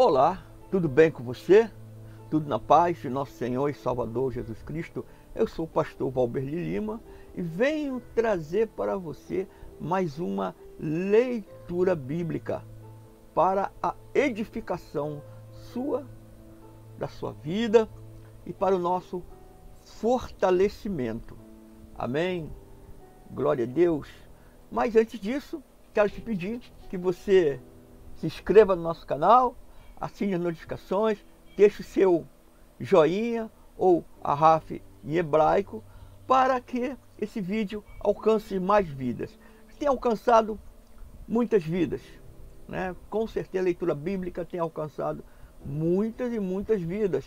Olá, tudo bem com você? Tudo na paz de nosso Senhor e Salvador Jesus Cristo? Eu sou o pastor Valberli Lima e venho trazer para você mais uma leitura bíblica para a edificação sua, da sua vida e para o nosso fortalecimento. Amém? Glória a Deus. Mas antes disso, quero te pedir que você se inscreva no nosso canal, assine as notificações, deixe o seu joinha ou arrafe em hebraico para que esse vídeo alcance mais vidas. Tem alcançado muitas vidas, né? Com certeza a leitura bíblica tem alcançado muitas e muitas vidas,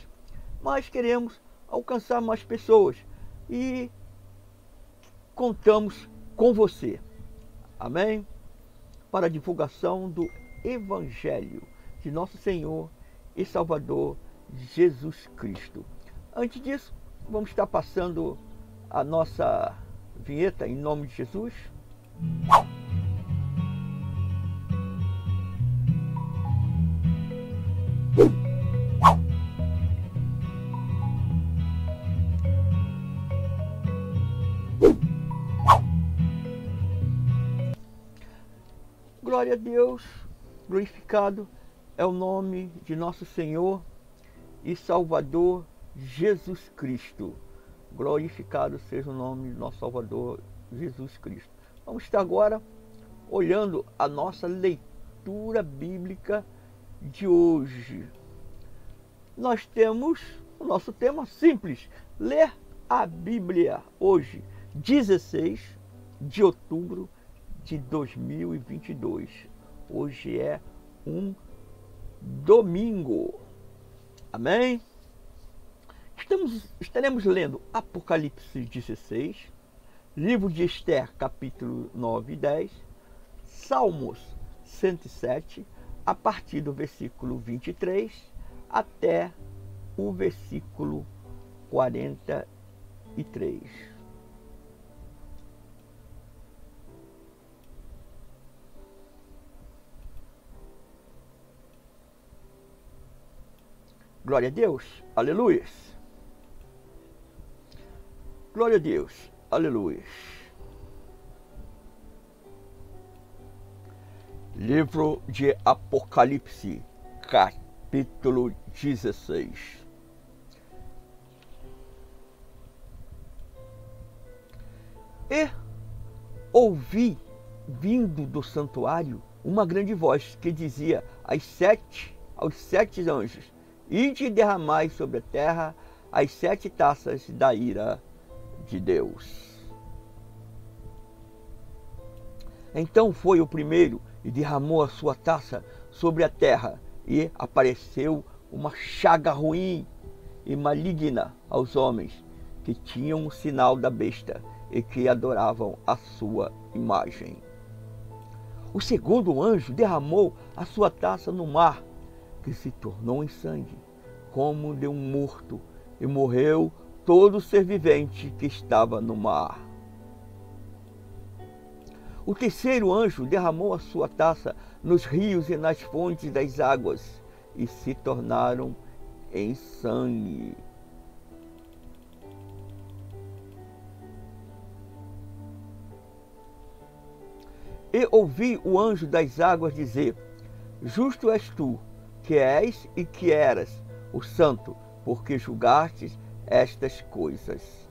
mas queremos alcançar mais pessoas e contamos com você. Amém? Para a divulgação do Evangelho de nosso Senhor e Salvador Jesus Cristo. Antes disso, vamos estar passando a nossa vinheta em nome de Jesus. Glória a Deus, glorificado é o nome de nosso Senhor e Salvador Jesus Cristo. Glorificado seja o nome de nosso Salvador Jesus Cristo. Vamos estar agora olhando a nossa leitura bíblica de hoje. Nós temos o nosso tema simples: ler a Bíblia hoje, 16 de outubro de 2022. Hoje é um domingo. Amém? Estaremos lendo Apocalipse 16, livro de Esther, capítulo 9 e 10, Salmos 107, a partir do versículo 23 até o versículo 43. Glória a Deus, aleluia. Glória a Deus, aleluia. Livro de Apocalipse, capítulo 16. E ouvi, vindo do santuário, uma grande voz que dizia aos sete anjos: Ide e derramai sobre a terra as 7 taças da ira de Deus. Então foi o primeiro e derramou a sua taça sobre a terra, e apareceu uma chaga ruim e maligna aos homens que tinham o sinal da besta e que adoravam a sua imagem. O segundo anjo derramou a sua taça no mar, que se tornou em sangue, como de um morto, e morreu todo ser vivente que estava no mar. O terceiro anjo derramou a sua taça nos rios e nas fontes das águas, e se tornaram em sangue. E ouvi o anjo das águas dizer: Justo és tu, que és e que eras o santo, porque julgastes estas coisas.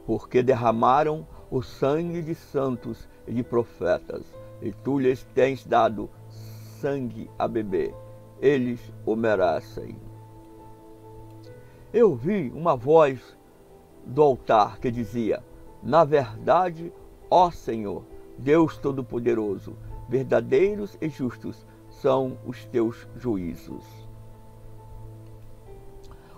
Porque derramaram o sangue de santos e de profetas, e tu lhes tens dado sangue a beber, eles o merecem. Eu ouvi uma voz do altar que dizia: Na verdade, ó Senhor, Deus Todo-Poderoso, verdadeiros e justos são os teus juízos.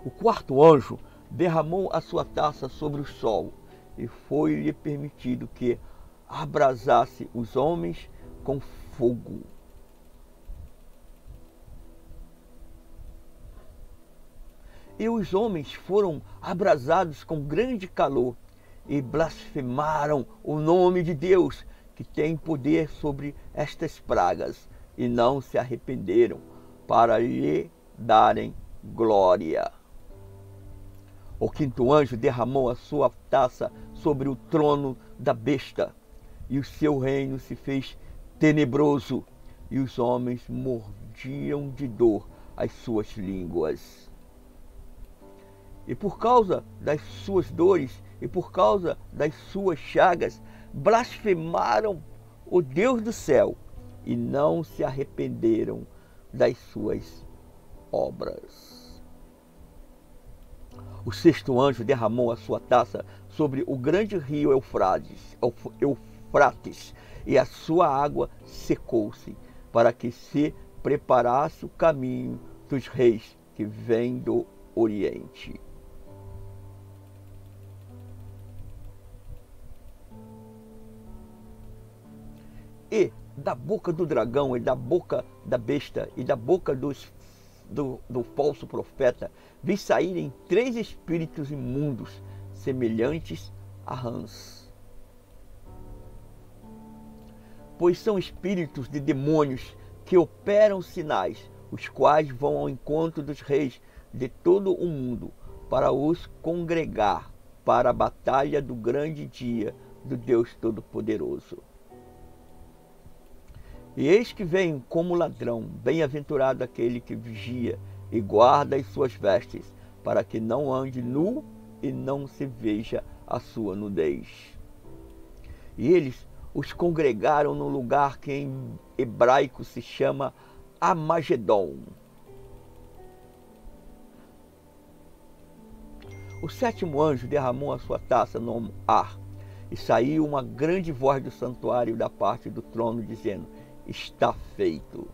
O quarto anjo derramou a sua taça sobre o sol, e foi-lhe permitido que abrasasse os homens com fogo. E os homens foram abrasados com grande calor, e blasfemaram o nome de Deus, que tem poder sobre estas pragas, e não se arrependeram, para lhe darem glória. O quinto anjo derramou a sua taça sobre o trono da besta, e o seu reino se fez tenebroso, e os homens mordiam de dor as suas línguas. E por causa das suas dores, e por causa das suas chagas, blasfemaram o Deus do céu, e não se arrependeram das suas obras. O sexto anjo derramou a sua taça sobre o grande rio Eufrates, e a sua água secou-se, para que se preparasse o caminho dos reis que vêm do Oriente. E da boca do dragão, e da boca da besta, e da boca do falso profeta, vi saírem 3 espíritos imundos, semelhantes a rãs. Pois são espíritos de demônios que operam sinais, os quais vão ao encontro dos reis de todo o mundo, para os congregar para a batalha do grande dia do Deus Todo-Poderoso. E eis que vem como ladrão, bem-aventurado aquele que vigia e guarda as suas vestes, para que não ande nu e não se veja a sua nudez. E eles os congregaram no lugar que em hebraico se chama Amagedon. O sétimo anjo derramou a sua taça no ar, e saiu uma grande voz do santuário da parte do trono, dizendo: está feito.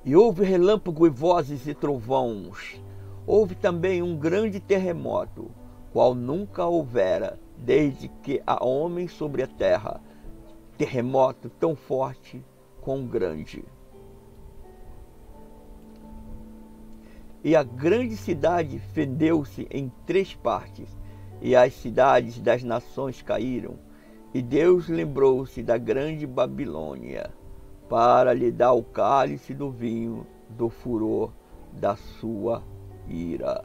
E houve relâmpago e vozes e trovões. Houve também um grande terremoto, qual nunca houvera, desde que há homem sobre a terra, terremoto tão forte quão grande. E a grande cidade fendeu-se em 3 partes, e as cidades das nações caíram. E Deus lembrou-se da grande Babilônia, para lhe dar o cálice do vinho do furor da sua ira.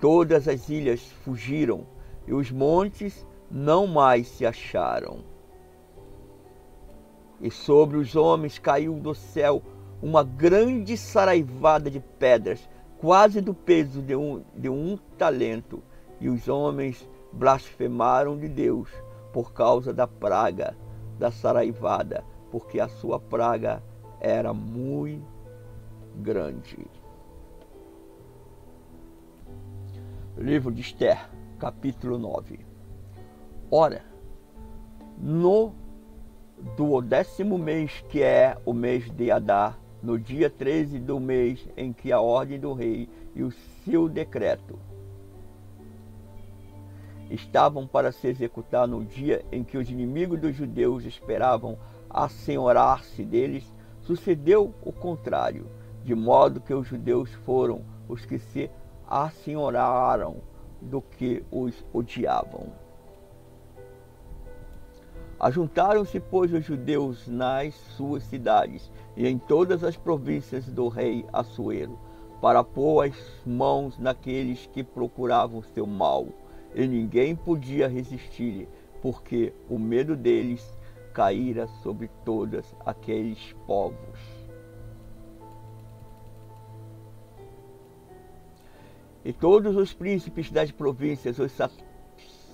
Todas as ilhas fugiram, e os montes não mais se acharam. E sobre os homens caiu do céu uma grande saraivada de pedras, quase do peso de um talento, e os homens blasfemaram de Deus por causa da praga da saraivada, porque a sua praga era muito grande. Livro de Esther, capítulo 9. Ora, no 12º mês, que é o mês de Adar, no dia 13 do mês em que a ordem do rei e o seu decreto estavam para se executar, no dia em que os inimigos dos judeus esperavam assenhorar-se deles, sucedeu o contrário, de modo que os judeus foram os que se assenhoraram do que os odiavam. Ajuntaram-se, pois, os judeus nas suas cidades e em todas as províncias do rei Assuero, para pôr as mãos naqueles que procuravam seu mal, e ninguém podia resistir-lhe, porque o medo deles caíra sobre todos aqueles povos. E todos os príncipes das províncias, os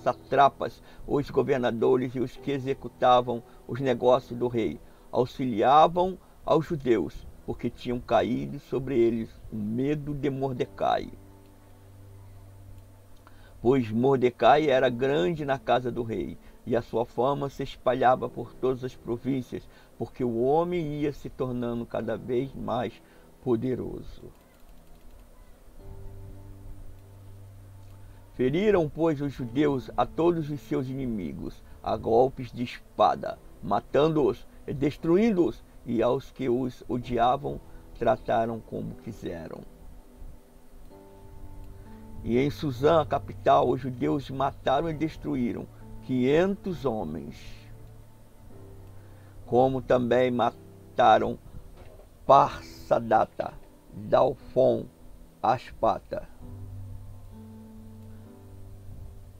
satrapas, os governadores e os que executavam os negócios do rei, auxiliavam aos judeus, porque tinham caído sobre eles o medo de Mordecai. Pois Mordecai era grande na casa do rei, e a sua fama se espalhava por todas as províncias, porque o homem ia se tornando cada vez mais poderoso. Feriram, pois, os judeus a todos os seus inimigos, a golpes de espada, matando-os e destruindo-os, e aos que os odiavam trataram como quiseram. E em Suzã, a capital, os judeus mataram e destruíram 500 homens, como também mataram Parsadata, Dalfon, Aspata,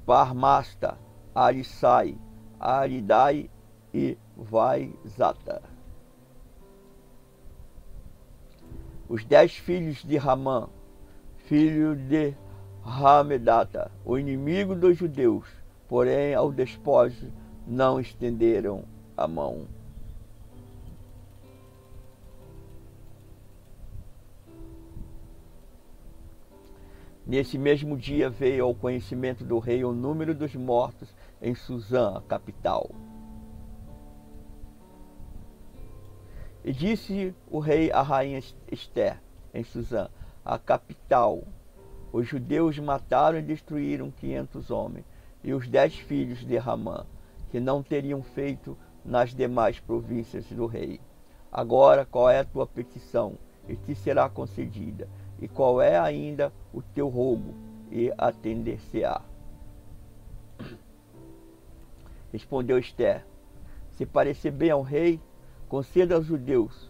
Parmasta, Arisai, Aridai e Vaizata. Os 10 filhos de Ramã, filho de Hamedata, o inimigo dos judeus, porém ao despojo não estenderam a mão. Nesse mesmo dia veio ao conhecimento do rei o número dos mortos em Suzã, a capital. E disse o rei à rainha Ester, em Suzã, a capital: os judeus mataram e destruíram 500 homens, e os 10 filhos de Ramã, que não teriam feito nas demais províncias do rei. Agora, qual é a tua petição? E te será concedida. E qual é ainda o teu rogo? E atender-se-á. Respondeu Ester: se parecer bem ao rei, conceda aos judeus,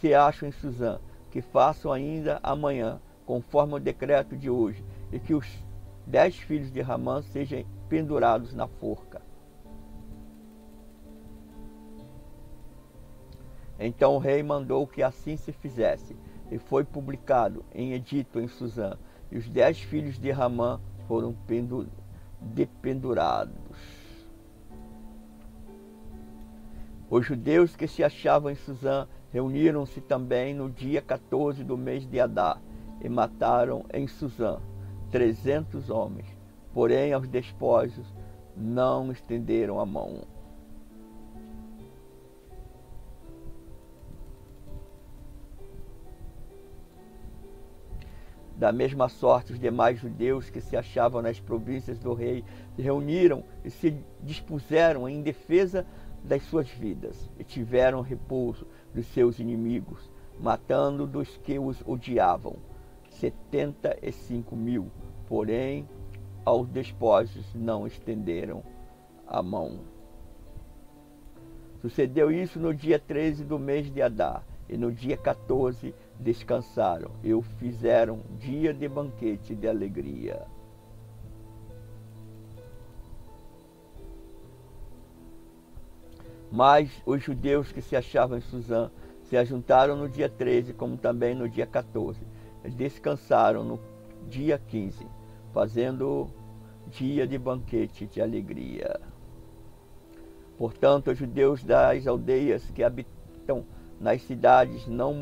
se acham em Suzã, que façam ainda amanhã, conforme o decreto de hoje, e que os 10 filhos de Ramã sejam pendurados na forca. Então o rei mandou que assim se fizesse, e foi publicado em edito em Suzã, e os 10 filhos de Ramã foram dependurados. Os judeus que se achavam em Suzã reuniram-se também no dia 14 do mês de Adar, e mataram em Suzã 300 homens, porém aos despojos não estenderam a mão. Da mesma sorte, os demais judeus que se achavam nas províncias do rei se reuniram e se dispuseram em defesa das suas vidas, e tiveram repouso dos seus inimigos, matando dos que os odiavam 75.000, porém aos despojos não estenderam a mão. Sucedeu isso no dia 13 do mês de Adar, e no dia 14 descansaram, e o fizeram dia de banquete de alegria. Mas os judeus que se achavam em Suzã se ajuntaram no dia 13, como também no dia 14. Eles descansaram no dia 15, fazendo dia de banquete de alegria. Portanto, os judeus das aldeias que habitam nas cidades não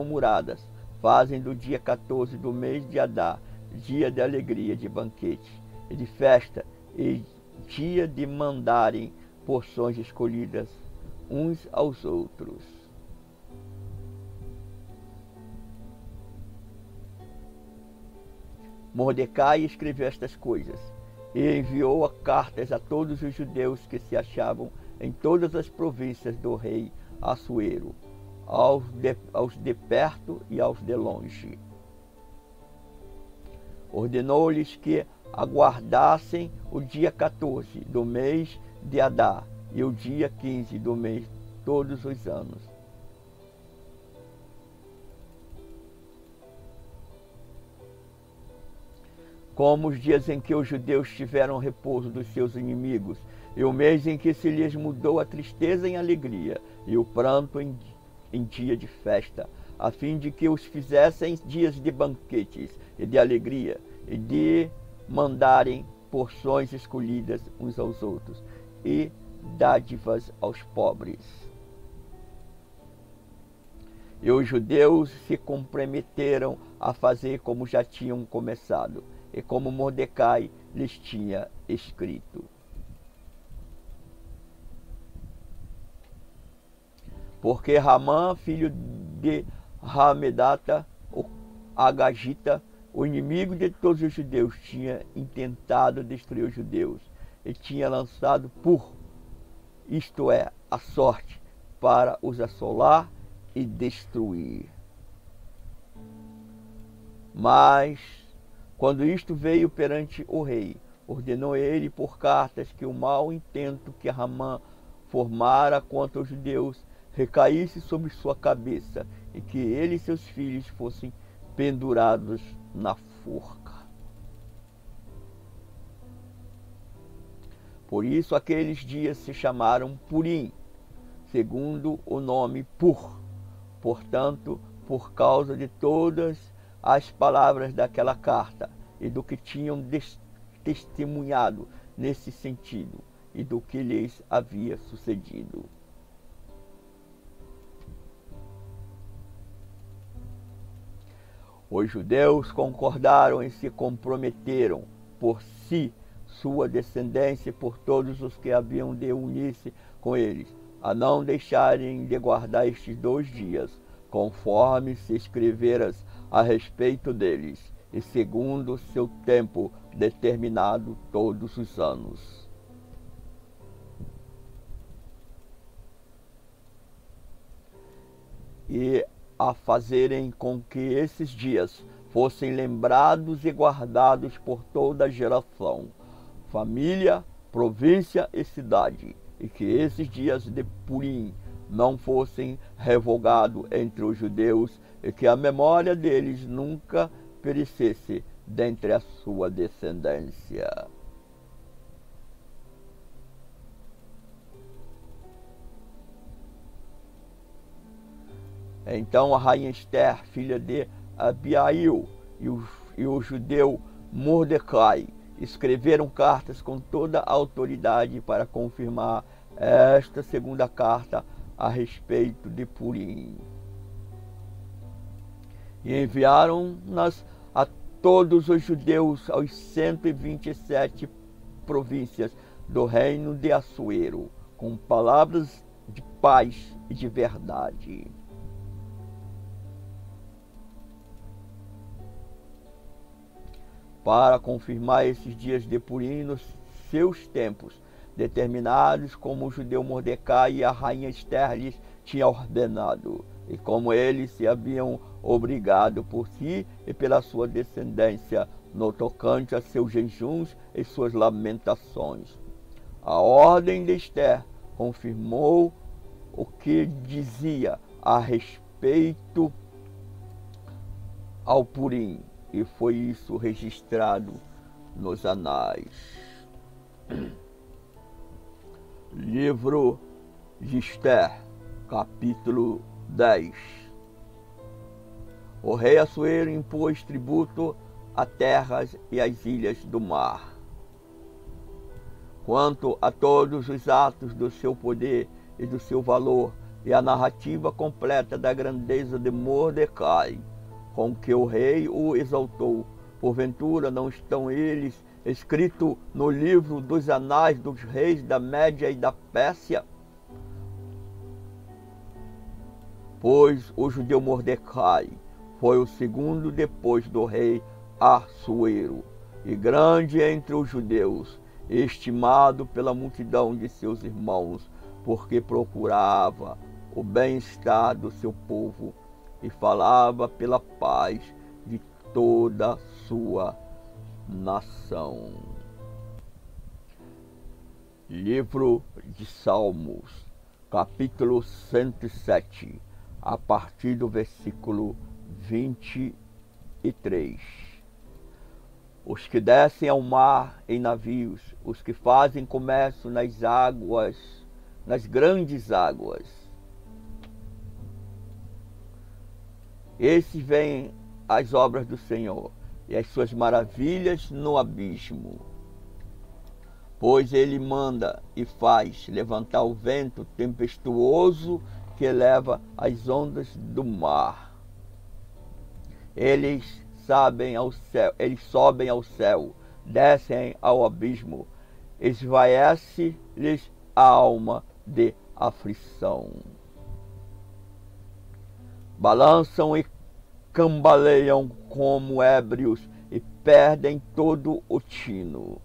muradas fazem do dia 14 do mês de Adar dia de alegria, de banquete e de festa, e dia de mandarem porções escolhidas uns aos outros. Mordecai escreveu estas coisas e enviou cartas a todos os judeus que se achavam em todas as províncias do rei Assuero, aos de perto e aos de longe. Ordenou-lhes que aguardassem o dia 14 do mês de Adar e o dia 15 do mês todos os anos. Como os dias em que os judeus tiveram repouso dos seus inimigos, e o mês em que se lhes mudou a tristeza em alegria, e o pranto em dia de festa, a fim de que os fizessem dias de banquetes e de alegria, e de mandarem porções escolhidas uns aos outros, e dádivas aos pobres. E os judeus se comprometeram a fazer como já tinham começado, e como Mordecai lhes tinha escrito. Porque Ramã, filho de Hamedata, o Agagita, o inimigo de todos os judeus, tinha intentado destruir os judeus, e tinha lançado isto é, a sorte, para os assolar e destruir. Mas Quando isto veio perante o rei, ordenou ele por cartas que o mau intento que Ramã formara contra os judeus recaísse sobre sua cabeça e que ele e seus filhos fossem pendurados na forca. Por isso aqueles dias se chamaram Purim, segundo o nome Pur. Portanto, por causa de todas as palavras daquela carta e do que tinham testemunhado nesse sentido e do que lhes havia sucedido. Os judeus concordaram e se comprometeram por si, sua descendência e por todos os que haviam de unir-se com eles, a não deixarem de guardar estes 2 dias, conforme se escreveras a respeito deles, e segundo o seu tempo determinado todos os anos. E a fazerem com que esses dias fossem lembrados e guardados por toda a geração, família, província e cidade, e que esses dias de Purim não fossem revogados entre os judeus, e que a memória deles nunca perecesse dentre a sua descendência. Então a rainha Esther, filha de Abiail, e o judeu Mordecai escreveram cartas com toda a autoridade para confirmar esta segunda carta a respeito de Purim. E enviaram-nas a todos os judeus aos 127 províncias do reino de Assuero, com palavras de paz e de verdade. Para confirmar esses dias de Purim nos seus tempos determinados, como o judeu Mordecai e a rainha Esther lhes tinha ordenado, e como eles se haviam obrigado por si e pela sua descendência no tocante a seus jejuns e suas lamentações. A ordem de Esther confirmou o que dizia a respeito ao Purim, e foi isso registrado nos anais. Livro de Esther, capítulo 10. O rei Assuero impôs tributo a terras e às ilhas do mar. Quanto a todos os atos do seu poder e do seu valor, e a narrativa completa da grandeza de Mordecai, com que o rei o exaltou, porventura não estão eles escritos no livro dos anais dos reis da Média e da Pérsia? Pois o judeu Mordecai foi o segundo depois do rei Assuero, e grande entre os judeus, estimado pela multidão de seus irmãos, porque procurava o bem-estar do seu povo e falava pela paz de toda a sua nação. Livro de Salmos, capítulo 107, a partir do versículo 23. Os que descem ao mar em navios, os que fazem comércio nas águas, nas grandes águas, esses veem as obras do Senhor e as suas maravilhas no abismo. Pois ele manda e faz levantar o vento tempestuoso que eleva as ondas do mar. Eles sobem ao céu, descem ao abismo, esvaece-lhes a alma de aflição. Balançam e cambaleiam como ébrios e perdem todo o tino.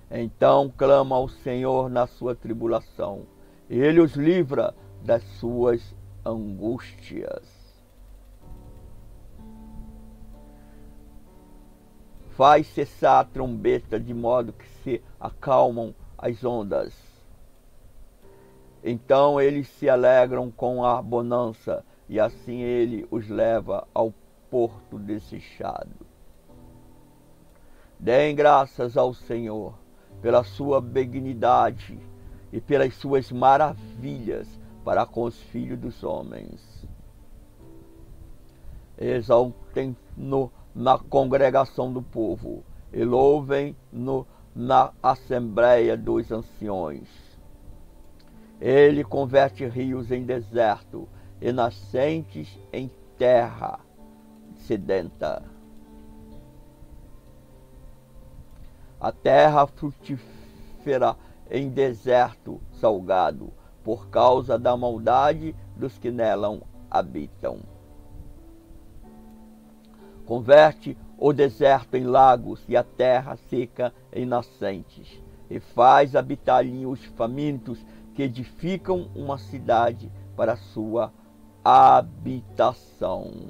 Então clama ao Senhor na sua tribulação, e ele os livra das suas angústias. faz cessar a trombeta de modo que se acalmam as ondas. Então eles se alegram com a bonança, e assim ele os leva ao porto desejado. Deem graças ao Senhor pela sua benignidade e pelas suas maravilhas para com os filhos dos homens. Exaltem-no na congregação do povo e louvem-no na assembleia dos anciões. Ele converte rios em deserto e nascentes em terra sedenta. A terra frutífera em deserto salgado, por causa da maldade dos que nela habitam. Converte o deserto em lagos e a terra seca em nascentes, e faz habitar ali os famintos que edificam uma cidade para sua habitação.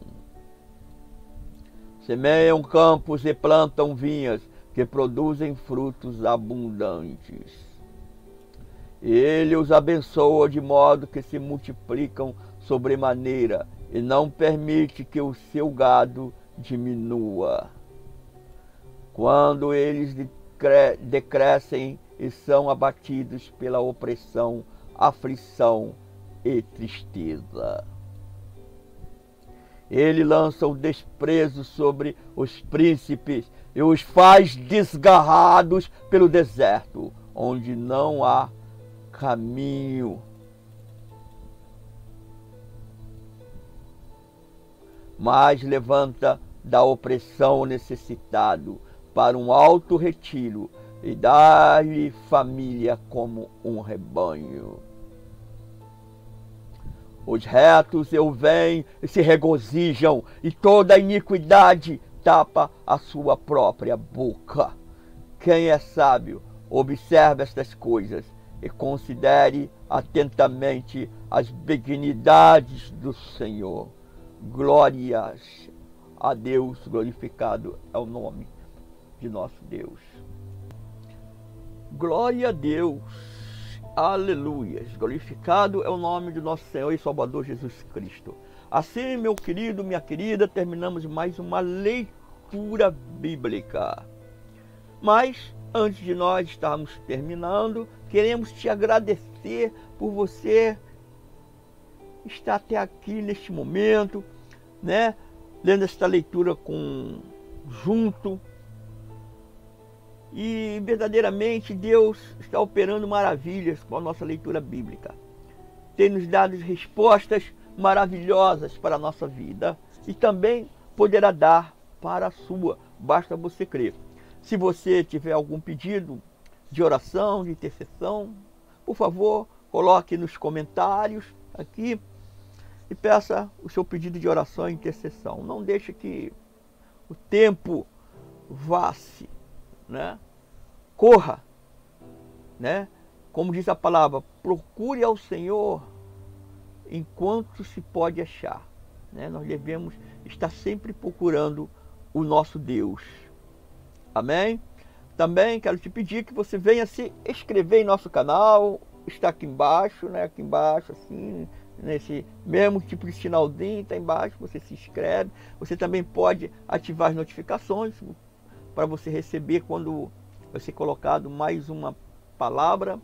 Semeiam campos e plantam vinhas que produzem frutos abundantes. Ele os abençoa de modo que se multiplicam sobremaneira e não permite que o seu gado diminua. Quando eles decrescem e são abatidos pela opressão, aflição e tristeza. Ele lança o desprezo sobre os príncipes e os faz desgarrados pelo deserto, onde não há caminho. Mas levanta da opressão o necessitado para um alto retiro e dá-lhe família como um rebanho. Os retos eu veem e se regozijam, e toda iniquidade tapa a sua própria boca. Quem é sábio, observe estas coisas e considere atentamente as benignidades do Senhor. Glórias a Deus, glorificado é o nome de nosso Deus. Glória a Deus, aleluias, glorificado é o nome de nosso Senhor e Salvador Jesus Cristo. Assim, meu querido, minha querida, terminamos mais uma leitura bíblica. Mas, antes de nós estarmos terminando, queremos te agradecer por você estar até aqui neste momento, né? Lendo esta leitura junto. E verdadeiramente Deus está operando maravilhas com a nossa leitura bíblica. Tem nos dado respostas maravilhosas para a nossa vida e também poderá dar para a sua. Basta você crer. Se você tiver algum pedido de oração, de intercessão, por favor, coloque nos comentários aqui e peça o seu pedido de oração e intercessão. Não deixe que o tempo vá-se, né? Corra, né? Como diz a palavra, procure ao Senhor enquanto se pode achar, né? Nós devemos estar sempre procurando o nosso Deus. Amém? Também quero te pedir que você venha se inscrever em nosso canal. Está aqui embaixo, né? Aqui embaixo, assim, nesse mesmo tipo de sinalzinho, está embaixo, você se inscreve. Você também pode ativar as notificações para você receber quando vai ser colocado mais uma palavra.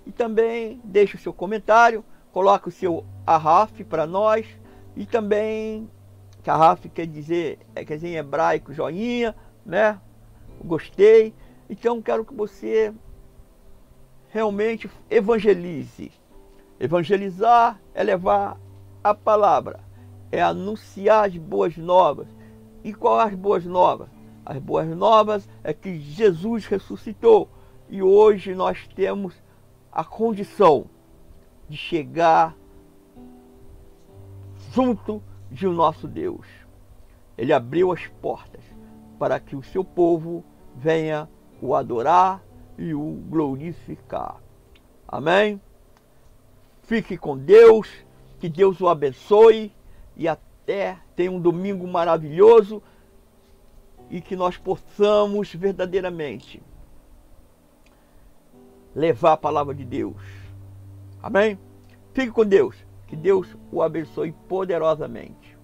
E também deixe o seu comentário, coloque o seu arraf para nós. E também, que arraf quer dizer em hebraico joinha, né? Gostei. Então quero que você realmente evangelize. Evangelizar é levar a palavra, é anunciar as boas novas. E qual as boas novas? As boas novas é que Jesus ressuscitou e hoje nós temos a condição de chegar junto de nosso Deus. Ele abriu as portas para que o seu povo venha o adorar e o glorificar. Amém? Fique com Deus, que Deus o abençoe e até tenha um domingo maravilhoso. e que nós possamos verdadeiramente levar a palavra de Deus. Amém? Fique com Deus. Que Deus o abençoe poderosamente.